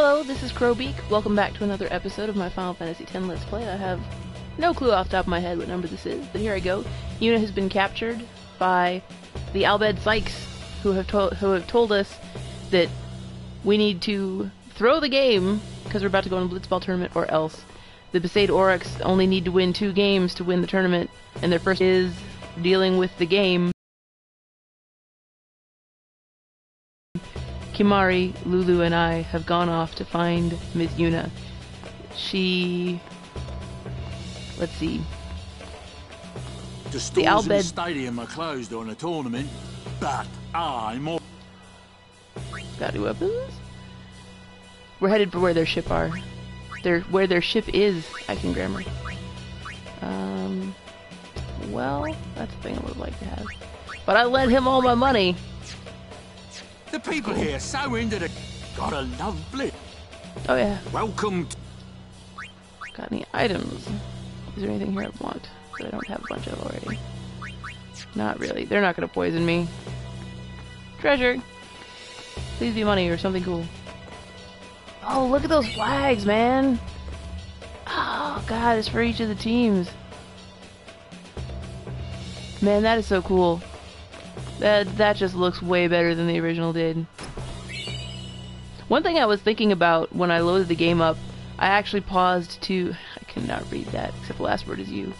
Hello, this is Crowbeak. Welcome back to another episode of my Final Fantasy X Let's Play. I have no clue off the top of my head what number this is, but here I go. Yuna has been captured by the Albed Sykes, who have told us that we need to throw the game, because we're about to go on a Blitzball tournament, or else. The Besaid Oryx only need to win 2 games to win the tournament, and their first is dealing with the game. Kimahri, Lulu, and I have gone off to find Miss Yuna. Let's see. The stores in the stadium are closed on a tournament, but I'm all... Got any weapons? We're headed for where their ship are. Where their ship is, acting grammar. Well, that's a thing I would like to have. But I lent him all my money. The people here so into the... Gotta love Blitz. Oh yeah. Welcome to... Got any items? Is there anything here I want that I don't have a bunch of already? Not really. They're not gonna poison me. Treasure! Please be money or something cool. Oh, look at those flags, man! Oh god, it's for each of the teams. Man, that is so cool. That just looks way better than the original did. One thing I was thinking about when I loaded the game up, I actually paused to... I cannot read that, except the last word is you.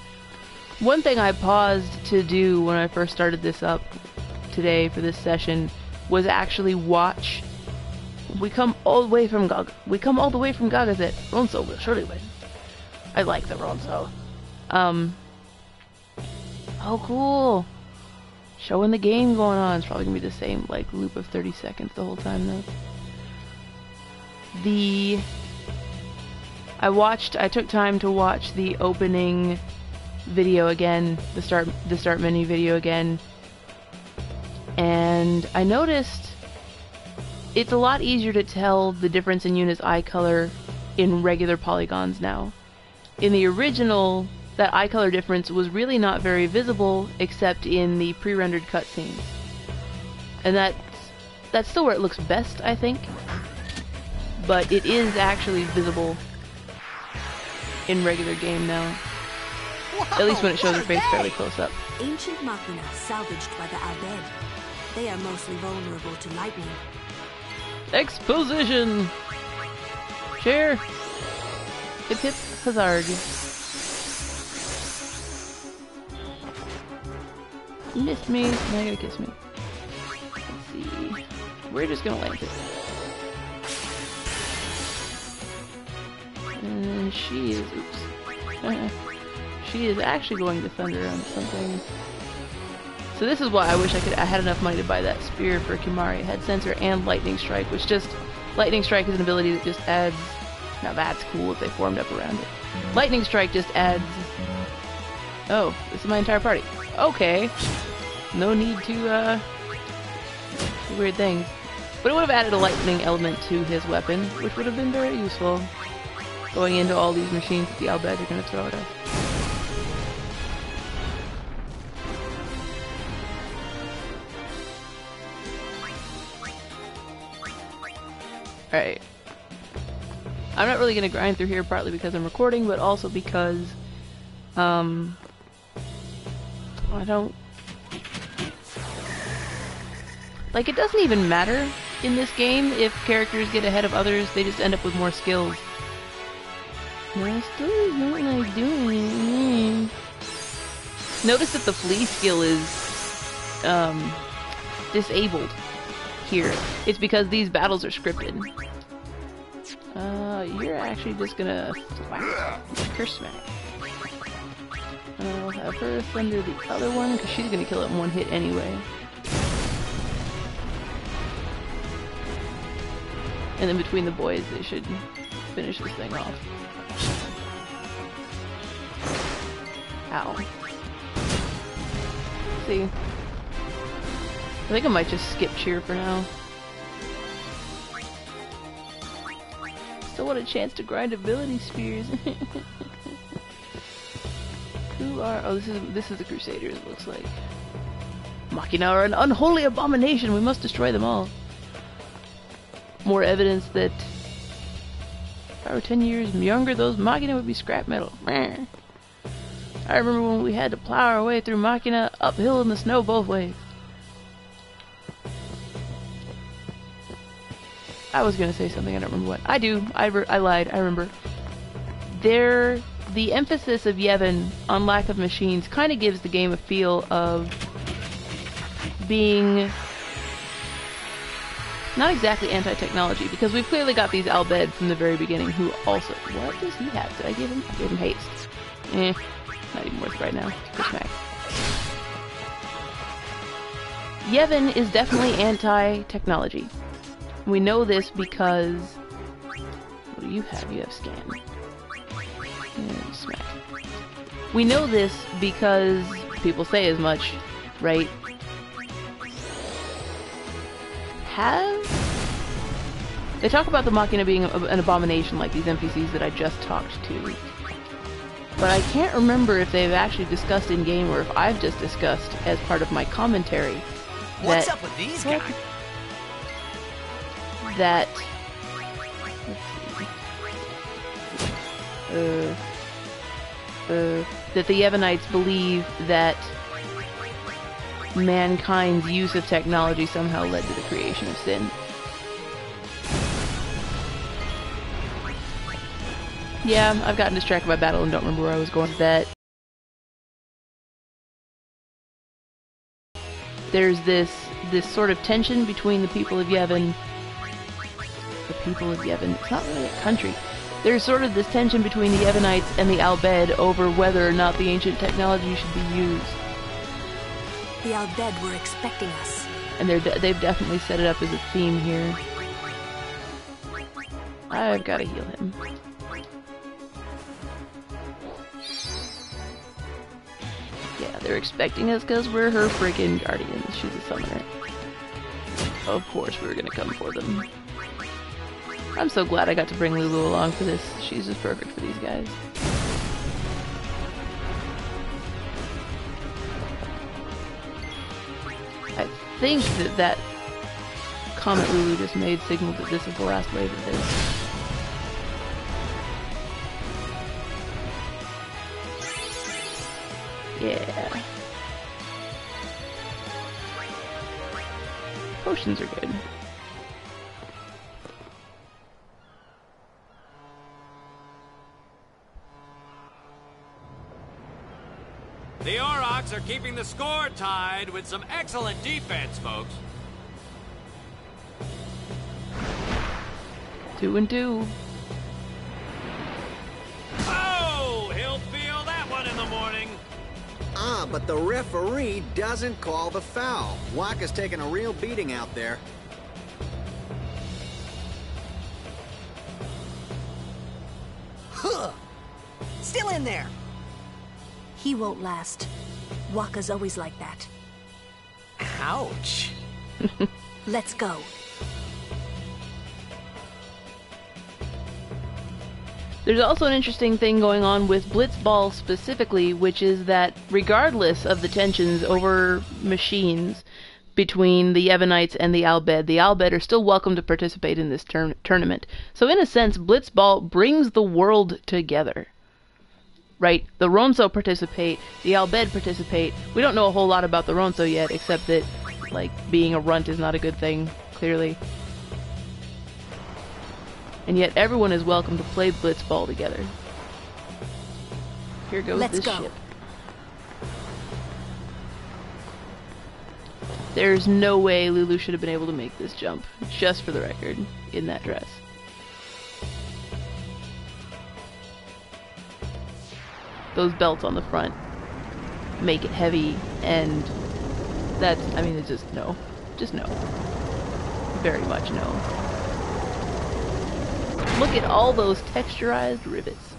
One thing I paused to do when I first started this up today for this session was actually watch... We come all the way from Gagazet. Ronso will surely win. I like the Ronso. Oh, cool. Showing the game going on. It's probably gonna be the same, like, loop of 30 seconds the whole time, though. I took time to watch the opening video again, the start menu video again, and I noticed it's a lot easier to tell the difference in Yuna's eye color in regular polygons now. In the original, that eye color difference was really not very visible except in the pre-rendered cutscenes. And that's still where it looks best, I think. But it is actually visible in regular game now. At least when it shows her face fairly close up. Ancient machina salvaged by the Albed. They are mostly vulnerable to lightning. Exposition! Share! Hip hip hazard. You missed me, now you're gonna kiss me. Let's see. We're just gonna land it. And she is... oops. She is actually going to thunder on something. So this is why I wish I had enough money to buy that spear for Kimahri. Head sensor and lightning strike, which just... Lightning strike is an ability that just adds... Now that's cool if they formed up around it. Lightning strike just adds... Oh, this is my entire party. Okay. No need to, do weird things. But it would have added a lightning element to his weapon, which would have been very useful. Going into all these machines that the Albed are gonna throw at us. Alright. I'm not really gonna grind through here, partly because I'm recording, but also because, I don't... Like, it doesn't even matter in this game if characters get ahead of others, they just end up with more skills. My story's not like doing. Notice that the flee skill is, disabled here. It's because these battles are scripted. You're actually just gonna whack. Curse smack. I'll have her thunder the other one, because she's gonna kill it in one hit anyway. And then between the boys, they should finish this thing off. Ow. Let's see. I think I might just skip cheer for now. Still want a chance to grind ability spears. Who are... Oh, this is the Crusaders, it looks like. Machina are an unholy abomination. We must destroy them all. More evidence that If I were 10 years younger, those Machina would be scrap metal. I remember when we had to plow our way through Machina uphill in the snow both ways. I was gonna say something, I don't remember what. I do. I lied. I remember. The emphasis of Yevon on lack of machines kind of gives the game a feel of being not exactly anti-technology, because we've clearly got these Albed from the very beginning who also... What does he have? Did I give him? I gave him haste. Not even worth it right now. Push back. Yevon is definitely anti-technology. We know this because... What do you have? You have scan. Smack. We know this because people say as much, right? They talk about the Machina being an abomination like these NPCs that I just talked to. But I can't remember if they've actually discussed in-game or if I've just discussed as part of my commentary. What's up with these guys? That... that the Yevonites believe that mankind's use of technology somehow led to the creation of sin. Yeah, I've gotten distracted by battle and don't remember where I was going with that. There's this sort of tension between the people of Yevon. The people of Yevon. It's not really a country. There's sort of this tension between the Yevonites and the Albed over whether or not the ancient technology should be used. The Albed were expecting us. And they've definitely set it up as a theme here. I've got to heal him. Yeah, they're expecting us because we're her freaking guardians. She's a summoner. Of course we're gonna come for them. I'm so glad I got to bring Lulu along for this. She's just perfect for these guys. I think that comment Lulu just made signaled that this is the last wave of this. Yeah. Potions are good. The Aurochs are keeping the score tied with some excellent defense, folks. 2-2. Oh, he'll feel that one in the morning. But the referee doesn't call the foul. Waka's taking a real beating out there. Huh! Still in there! He won't last. Waka's always like that. Ouch! Let's go. There's also an interesting thing going on with Blitzball specifically, which is that regardless of the tensions over machines between the Yevonites and the Albed are still welcome to participate in this tournament. So in a sense, Blitzball brings the world together. Right? The Ronso participate, the Albed participate. We don't know a whole lot about the Ronso yet, except that, like, being a runt is not a good thing, clearly. And yet everyone is welcome to play Blitzball together. Here goes this ship. There's no way Lulu should have been able to make this jump, just for the record, in that dress. Those belts on the front make it heavy, and that's, I mean, it's just no. Just no. Very much no. Look at all those texturized rivets.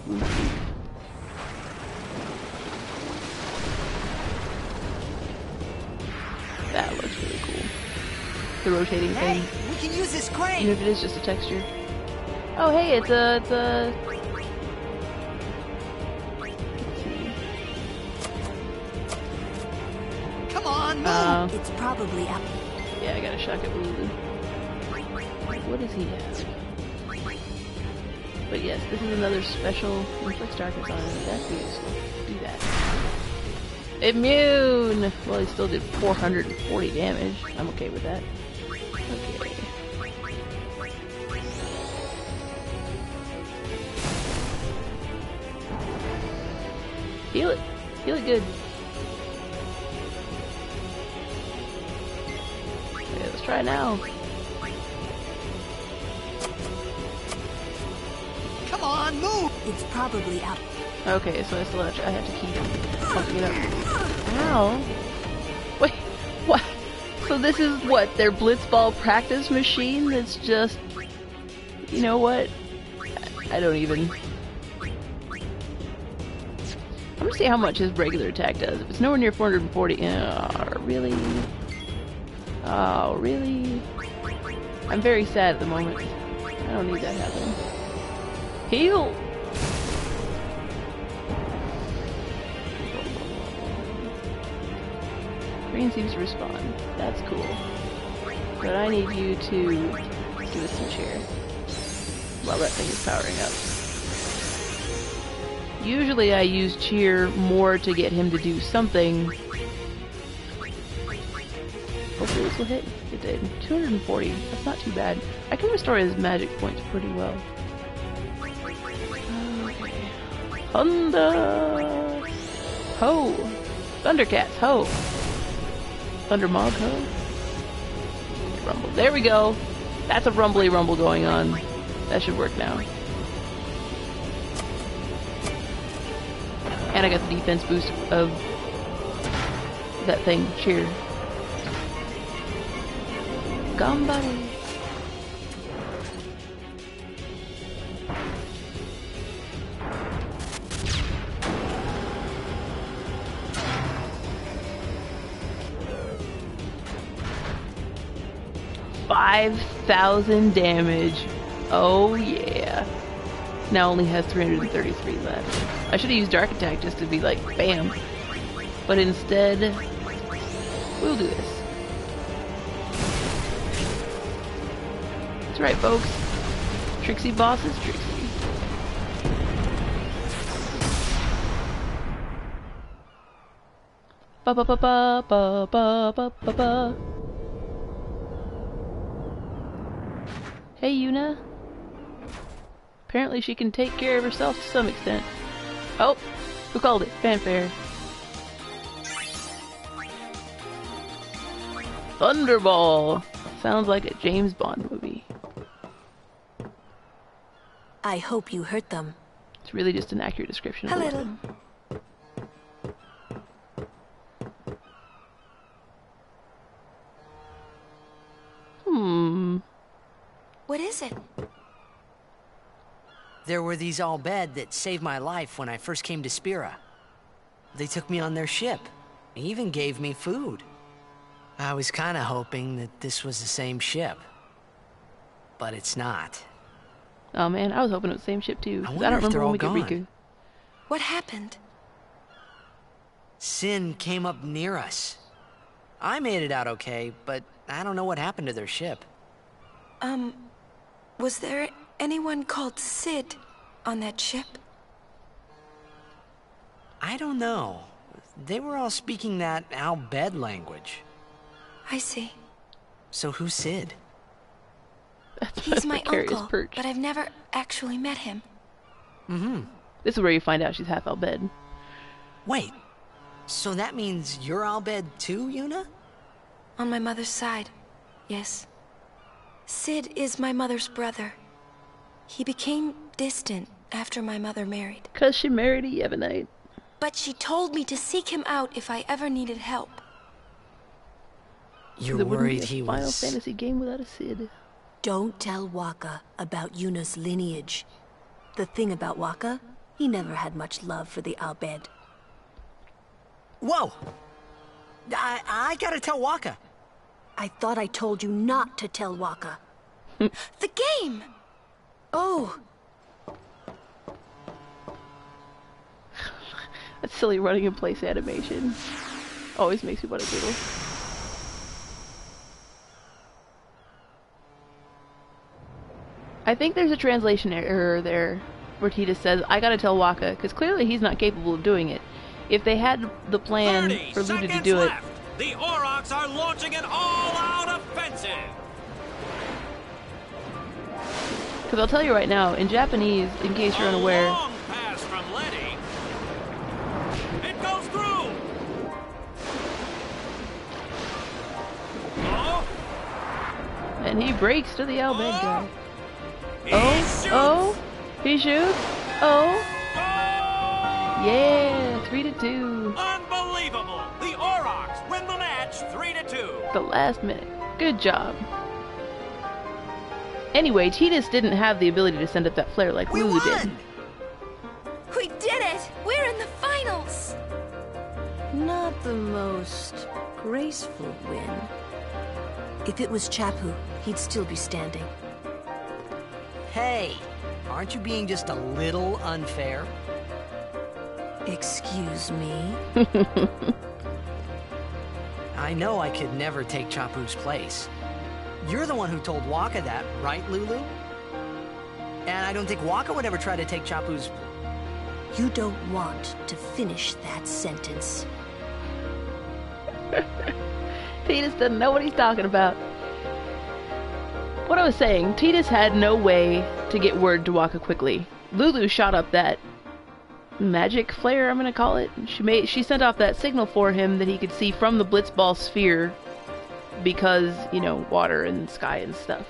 That looks really cool. The rotating thing. We can use this crane! Even if it is just a texture. Oh hey, it's a... Come on, move! It's probably up. Yeah, I got a shock at Lulu. What does he have? But yes, this is another special inflicts darkness on him. That'd be useful. Do that. Immune! Well, he still did 440 damage. I'm okay with that. Okay. Heal it. Heal it good. Okay, let's try it now. Come on, move! It's probably out. Okay, so I have to keep pumping it up. Ow. Wait, what? So this is what, their Blitzball practice machine that's just... You know what? I don't even... I'm gonna see how much his regular attack does. If it's nowhere near 440... really? Oh, really? I'm very sad at the moment. I don't need that happening. Heal! Green seems to respond. That's cool. But I need you to give us some cheer while that thing is powering up. Usually I use cheer more to get him to do something. Hopefully this will hit. It did. 240. That's not too bad. I can restore his magic points pretty well. Okay. Thunder! Ho! Thundercats, ho! Thundermog, ho! Rumble. There we go! That's a rumbly rumble going on. That should work now. And I got the defense boost of that thing. Cheer. Gambare! 5,000 damage. Oh yeah. Now only has 333 left. I should have used Dark Attack just to be like, bam. But instead, we'll do this. That's right, folks. Trixie boss is Trixie. Ba ba ba ba ba ba ba ba ba. Hey, Yuna. Apparently she can take care of herself to some extent. Oh, who called it? Fanfare. Thunderball! Sounds like a James Bond movie. I hope you hurt them. It's really just an accurate description of A the little. weapon. What is it? There were these Al Bhed that saved my life when I first came to Spira. They took me on their ship. They even gave me food. I was kind of hoping that this was the same ship. But it's not. Oh man, I was hoping it was the same ship too. I I wonder don't if remember they're when all we get gone. Riku. What happened? Sin came up near us. I made it out okay, but I don't know what happened to their ship. Was there anyone called Sid on that ship? I don't know. They were all speaking that Al Bhed language. I see. So who's Sid? He's my precarious uncle, perch. but I've never actually met him. Mm-hmm. This is where you find out she's half Al Bhed. Wait, so that means you're Al Bhed too, Yuna? On my mother's side, yes. Sid is my mother's brother. He became distant after my mother married. 'Cause she married a Yevonite. But she told me to seek him out if I ever needed help. You're There wouldn't be worried a he Final was... Fantasy game without a Sid. Don't tell Waka about Yuna's lineage. The thing about Waka, he never had much love for the Al Bhed. Whoa! I gotta tell Waka. I thought I told you not to tell Waka. The game! Oh, That silly running in place animation always makes me want to giggle. I think there's a translation error there where Tidus says, I gotta tell Waka, because clearly he's not capable of doing it. If they had the plan for Lulu to do left. The Aurochs are launching an all-out offensive! Because I'll tell you right now, in Japanese, in case you're unaware... Long pass from Letty. It goes through! Oh! And he breaks to the Albed guy. He shoots. Oh. Yeah, 3-2. Unbelievable! The Aurochs win the match 3-2. The last minute. Good job. Anyway, Tidus didn't have the ability to send up that flare like Lulu did. We did it! We're in the finals! Not the most graceful win. If it was Chapu, he'd still be standing. Hey, aren't you being just a little unfair? Excuse me? I know I could never take Chapu's place. You're the one who told Waka that, right, Lulu? And I don't think Waka would ever try to take Chapu's... You don't want to finish that sentence. Tidus doesn't know what he's talking about. What I was saying, Tidus had no way to get word to Waka quickly. Lulu shot up that magic flare, I'm gonna call it. She sent off that signal for him that he could see from the Blitzball sphere because, you know, water and sky and stuff.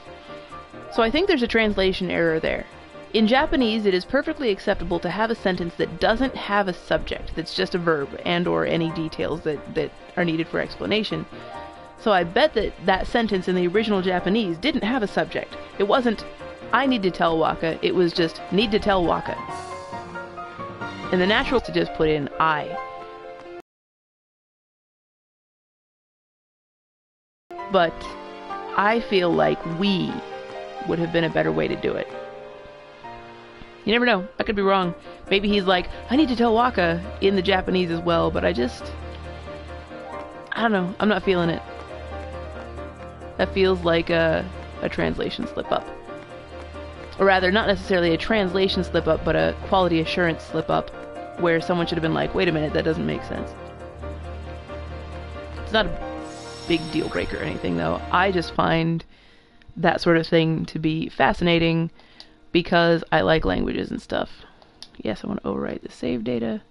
So I think there's a translation error there. In Japanese, it is perfectly acceptable to have a sentence that doesn't have a subject, that's just a verb and or any details that are needed for explanation. So I bet that sentence in the original Japanese didn't have a subject. It wasn't, I need to tell Waka, it was just, need to tell Waka. And the natural to just put in I. But I feel like we would have been a better way to do it. You never know. I could be wrong. Maybe he's like, I need to tell Waka in the Japanese as well, but I don't know. I'm not feeling it. That feels like a translation slip-up. Or rather, not necessarily a translation slip-up, but a quality assurance slip-up, where someone should have been like, wait a minute, that doesn't make sense. It's not a big deal breaker or anything, though. I just find that sort of thing to be fascinating because I like languages and stuff. Yes, I want to overwrite the save data.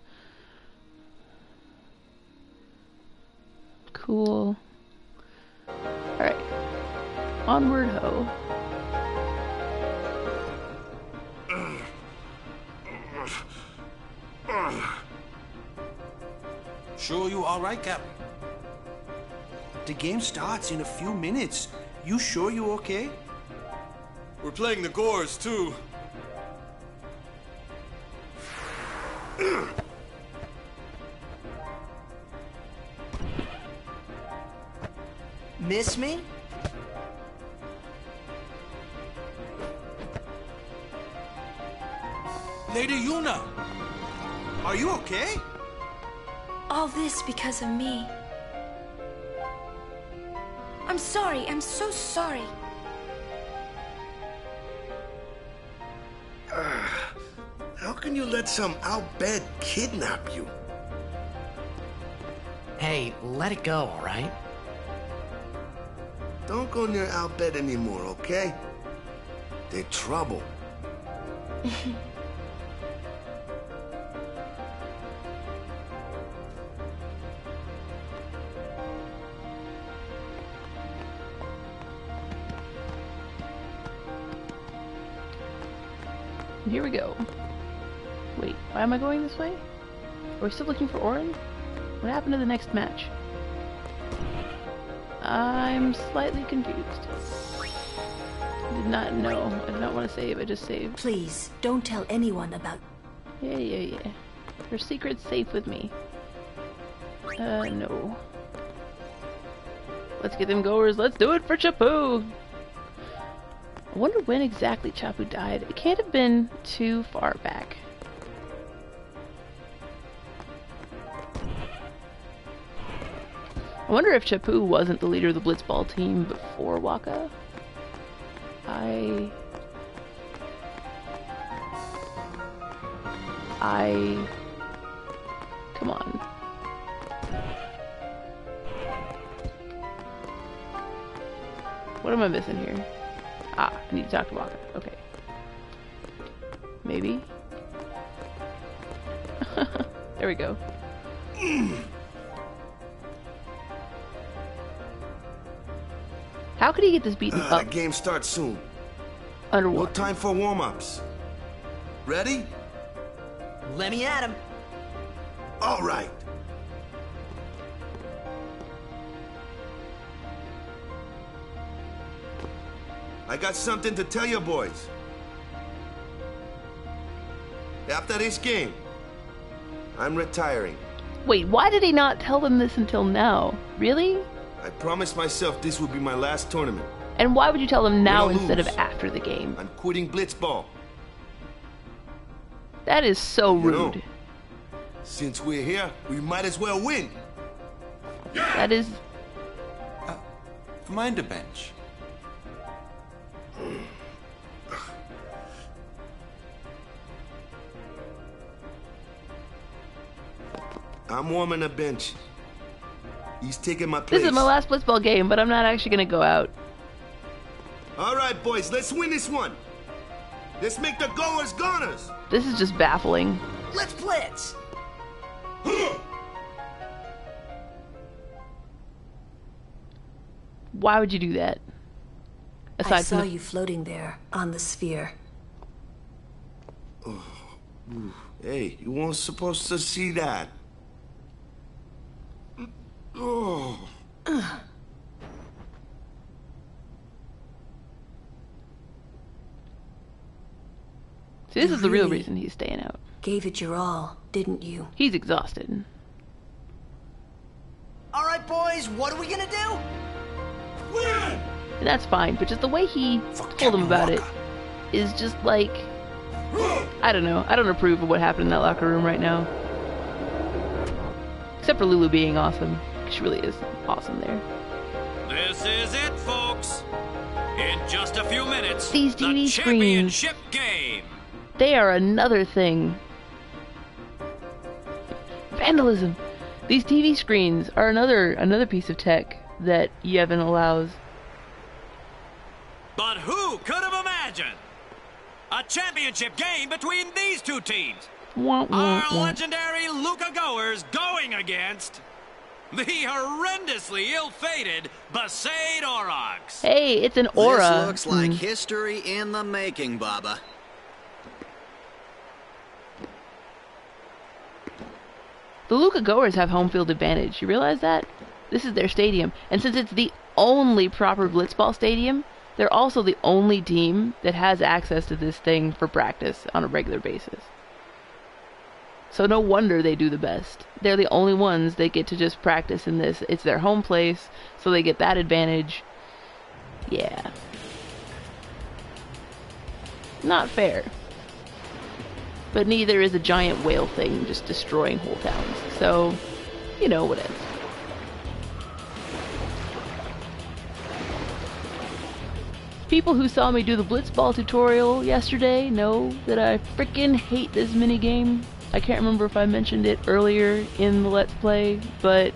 Cool. Alright. Onward ho. Sure you all right, Captain? The game starts in a few minutes. You sure you okay? We're playing the Gores, too. Miss me? Lady Yuna! Are you okay? All this because of me. I'm sorry. I'm so sorry. How can you let some outbed kidnap you? Hey, let it go, all right? Don't go near outbed anymore, okay? They're trouble. Here we go. Wait, why am I going this way? Are we still looking for Orin? What happened to the next match? I'm slightly confused. I did not know. I did not want to save. I just saved. Please, don't tell anyone about... Yeah. Your secret's safe with me. No. Let's get them goers. Let's do it for Chapu! I wonder when exactly Chapu died. It can't have been too far back. I wonder if Chapu wasn't the leader of the Blitzball team before Waka. I Come on. What am I missing here? Ah, I need to talk to Waka. Okay. Maybe? There we go. How could he get this beaten up? The game starts soon. Underwater. No time for warm-ups. Ready? Let me at him. All right. I got something to tell you boys. After this game, I'm retiring. Wait, why did he not tell them this until now? Really? I promised myself this would be my last tournament. And why would you tell them now Win or instead of lose. after the game? I'm quitting Blitzball. That is so You know, rude. Since we're here, we might as well win. That is... Mind a bench. I'm warming a bench. He's taking my place. This is my last Blitzball game, but I'm not actually gonna go out. All right, boys, let's win this one. Let's make the goers goners. This is just baffling. Let's blitz. Why would you do that? I saw from the... you floating there on the sphere. Hey, you weren't supposed to see that. Oh. See, this is the real really reason he's staying out. Gave it your all, didn't you? He's exhausted. All right, boys, what are we gonna do? Win! And that's fine, but just the way he told him about it is just like... I don't know. I don't approve of what happened in that locker room right now. Except for Lulu being awesome. She really is awesome there. This is it, folks. In just a few minutes, These the TV screens. championship game. They are another thing. Vandalism. These TV screens are another piece of tech that Yevon allows. But who could have imagined a championship game between these two teams? Wah, wah, Our wah. legendary Luca Goers going against the horrendously ill-fated Besaid Aurochs. Hey, it's an aura. This looks like history in the making, Baba. The Luca Goers have home field advantage. You realize that? This is their stadium. And since it's the only proper Blitzball stadium, they're also the only team that has access to this thing for practice on a regular basis. So no wonder they do the best. They're the only ones that get to just practice in this. It's their home place, so they get that advantage. Yeah. Not fair. But neither is a giant whale thing just destroying whole towns. So, you know what ends. People who saw me do the Blitzball tutorial yesterday know that I frickin' hate this minigame. I can't remember if I mentioned it earlier in the Let's Play, but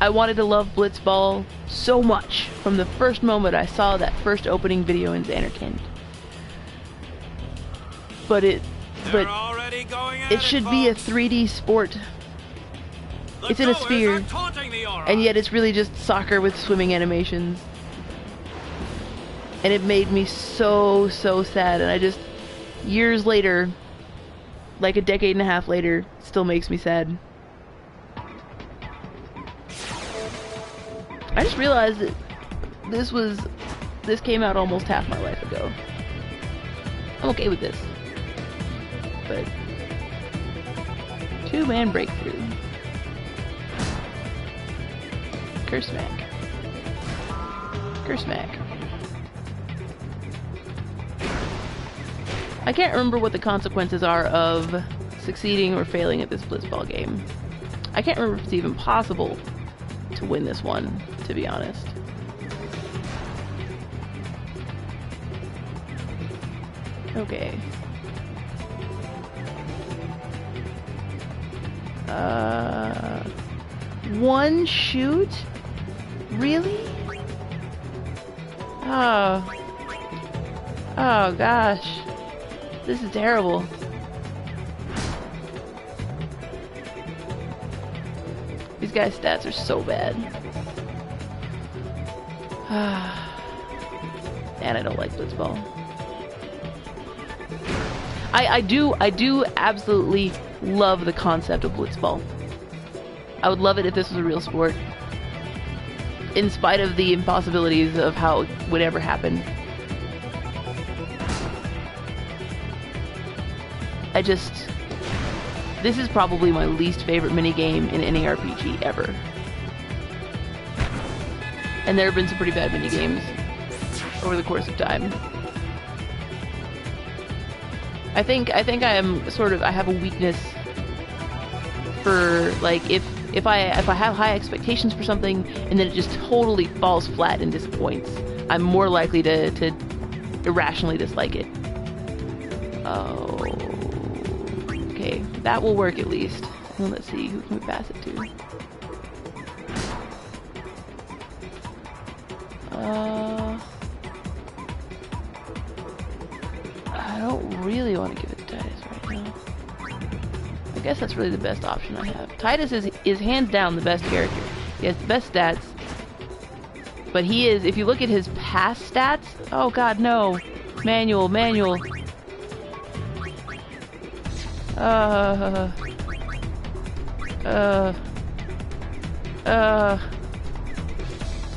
I wanted to love Blitzball so much from the first moment I saw that first opening video in Xanarkand. But it should be a 3D sport. It's in a sphere, and yet it's really just soccer with swimming animations. And it made me so sad, and I just, years later, like a decade and a half later, it still makes me sad. I just realized that this came out almost half my life ago. I'm okay with this. But two-man breakthrough. Curse smack. Curse smack. I can't remember what the consequences are of succeeding or failing at this Blitzball game. I can't remember if it's even possible to win this one, to be honest. Okay. One shoot? Really? Oh. Oh gosh. This is terrible. These guys' stats are so bad. And I don't like Blitzball. I do absolutely love the concept of Blitzball. I would love it if this was a real sport. In spite of the impossibilities of how it would ever happen. This is probably my least favorite minigame in any RPG ever. And there have been some pretty bad minigames over the course of time. I think I am sort of, I have a weakness for, like, if I have high expectations for something and then it just totally falls flat and disappoints, I'm more likely to irrationally dislike it. Oh, okay, that will work at least. Well, let's see, who can we pass it to? I don't really want to give it to Titus right now. I guess that's really the best option I have. Titus is hands down the best character. He has the best stats. But he is, if you look at his past stats, oh god, no. Manual.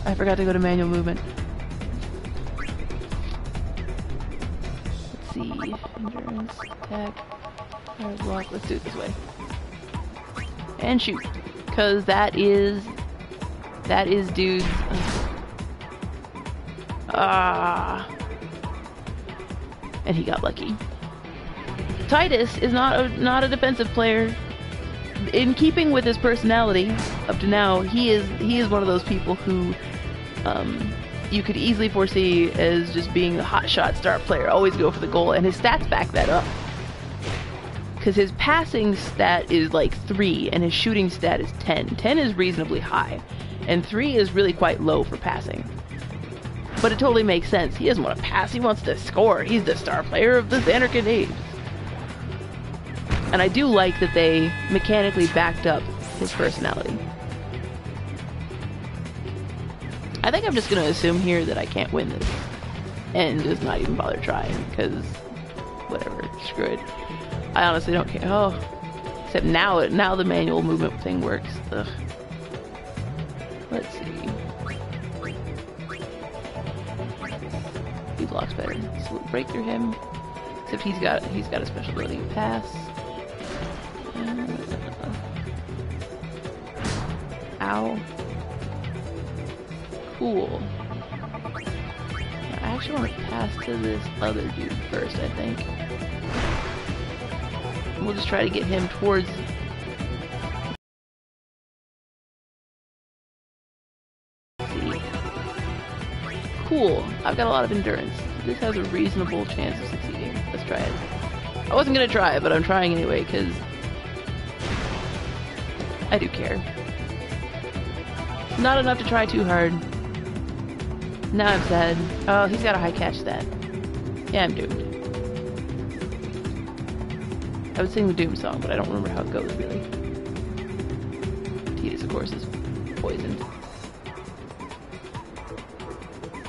I forgot to go to manual movement. Let's see. Endurance, attack, air block. Let's do it this way. And shoot. Because that is dude's. And he got lucky. Titus is not a defensive player. In keeping with his personality up to now, he is one of those people who you could easily foresee as just being a hotshot star player, always go for the goal, and his stats back that up. Because his passing stat is like 3, and his shooting stat is 10. 10 is reasonably high, and 3 is really quite low for passing. But it totally makes sense. He doesn't want to pass, he wants to score. He's the star player of the Xanarkand Age. And I do like that they mechanically backed up his personality. I think I'm just going to assume here that I can't win this. And just not even bother trying, because whatever, screw it. I honestly don't care. Oh, except now the manual movement thing works. Ugh. Let's see. He blocks better. So we'll break through him. Except he's got a special ability to pass. Ow. Cool. I actually want to pass to this other dude first, I think. We'll just try to get him towards... See. Cool. I've got a lot of endurance. This has a reasonable chance of succeeding. Let's try it. I wasn't gonna try it, but I'm trying anyway, because I do care. Not enough to try too hard. Now I'm sad. Oh, he's got a high catch stat. Yeah, I'm doomed. I would sing the Doom song, but I don't remember how it goes, really. Titus, of course, is poisoned.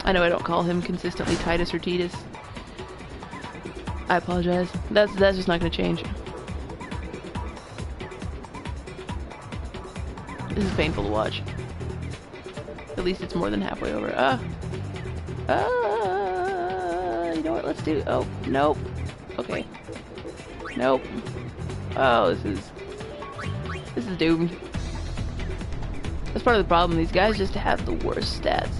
I know I don't call him consistently Titus or Titus. I apologize. That's just not gonna change. This is painful to watch. At least it's more than halfway over. You know what? Let's do. Oh, nope. Okay. Nope. Oh, this is doomed. That's part of the problem. These guys just have the worst stats.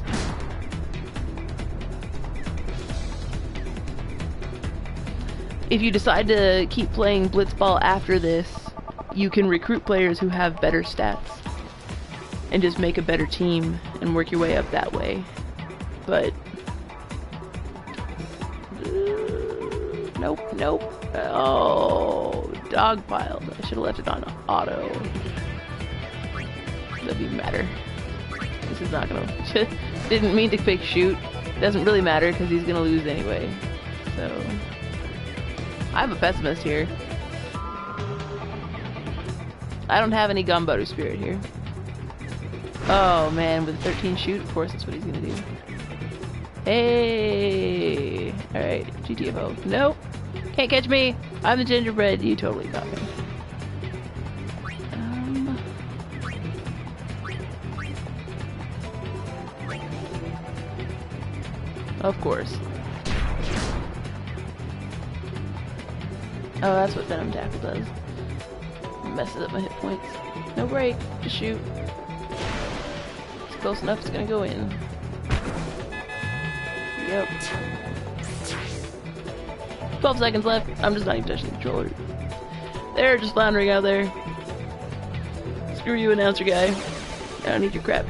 If you decide to keep playing Blitzball after this, you can recruit players who have better stats and just make a better team and work your way up that way. But nope. Oh, dog piled. I should have left it on auto. Doesn't even matter. This is not gonna... Didn't mean to pick shoot. Doesn't really matter because he's gonna lose anyway. So... I'm a pessimist here. I don't have any Gunbutter Spirit here. Oh man, with 13 shoot, of course that's what he's gonna do. Hey! Alright, GTFO. Nope! Can't catch me! I'm the gingerbread, you totally caught me. Of course. Oh, that's what Venom Tackle does. Messes up my hit points. No break, just shoot. It's close enough, it's gonna go in. Yep. 12 seconds left. I'm just not even touching the controller. They're just floundering out there. Screw you, announcer guy. I don't need your crap.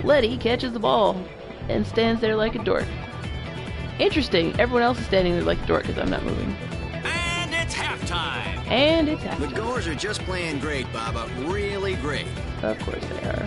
Letty catches the ball and stands there like a dork. Interesting. Everyone else is standing there like a dork because I'm not moving. And it's halftime. And it's halftime. The Goers are just playing great, Baba. Really great. Of course they are.